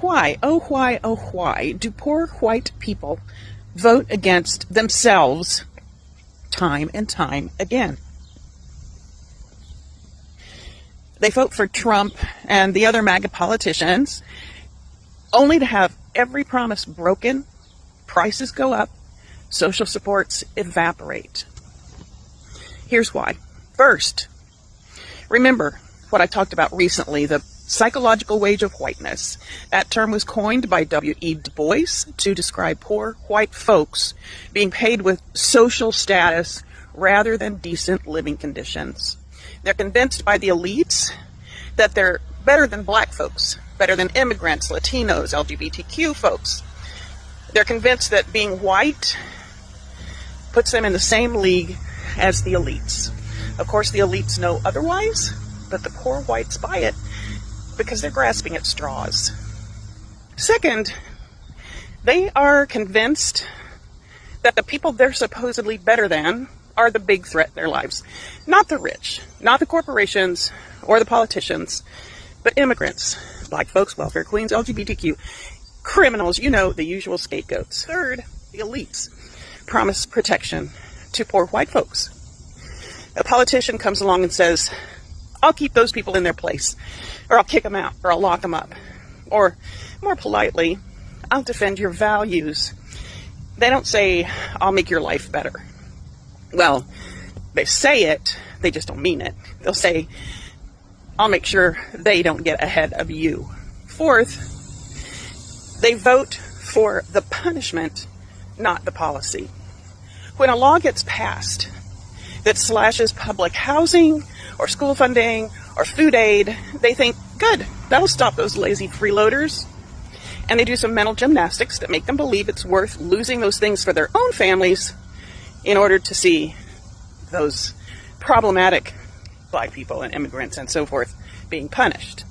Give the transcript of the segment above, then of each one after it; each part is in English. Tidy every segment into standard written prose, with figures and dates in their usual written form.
why, oh why do poor white people vote against themselves time and time again? They vote for Trump and the other MAGA politicians only to have every promise broken, prices go up, social supports evaporate. Here's why. First, remember what I talked about recently, the psychological wage of whiteness. That term was coined by W.E.B. Bois to describe poor white folks being paid with social status rather than decent living conditions. They're convinced by the elites that they're better than black folks, better than immigrants, Latinos, LGBTQ folks. They're convinced that being white puts them in the same league as the elites. Of course, the elites know otherwise, but the poor whites buy it because they're grasping at straws. Second, they are convinced that the people they're supposedly better than are the big threat in their lives. Not the rich, not the corporations or the politicians, but immigrants, black folks, welfare queens, LGBTQ, criminals, you know, the usual scapegoats. Third, the elites promise protection to poor white folks. A politician comes along and says, I'll keep those people in their place, or I'll kick them out, or I'll lock them up. Or, more politely, I'll defend your values. They don't say, I'll make your life better. Well, they say it, they just don't mean it. They'll say, I'll make sure they don't get ahead of you. Fourth, they vote for the punishment, not the policy. When a law gets passed that slashes public housing or school funding or food aid, they think, good, that'll stop those lazy freeloaders. And they do some mental gymnastics that make them believe it's worth losing those things for their own families in order to see those problematic black people and immigrants and so forth being punished.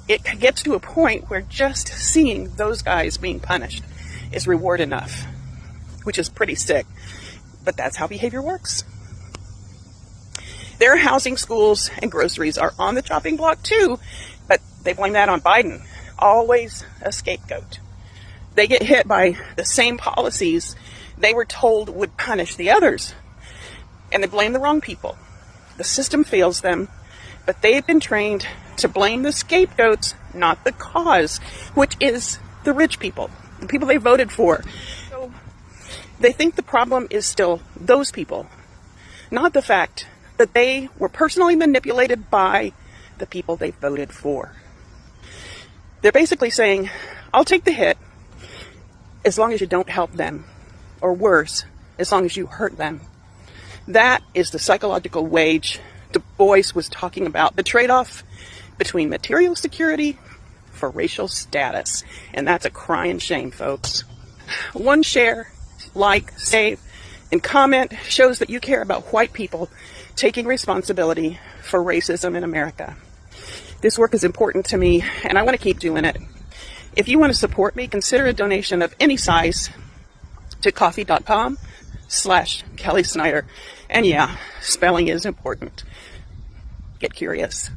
It gets to a point where just seeing those guys being punished is reward enough, which is pretty sick, but that's how behavior works. Their housing, schools, and groceries are on the chopping block too, but they blame that on Biden. Always a scapegoat. They get hit by the same policies they were told would punish the others, and they blame the wrong people. The system fails them, but they've been trained to blame the scapegoats, not the cause, which is the rich people, the people they voted for. So they think the problem is still those people, not the fact that they were personally manipulated by the people they voted for. They're basically saying, I'll take the hit as long as you don't help them, or worse, as long as you hurt them. That is the psychological wage Du Bois was talking about, the trade-off between material security for racial status. And that's a crying shame, folks. One share, like, save, and comment shows that you care about white people taking responsibility for racism in America. This work is important to me, and I want to keep doing it. If you want to support me, consider a donation of any size to coffee.com/Kelly Snyder. And yeah, spelling is important. Get curious.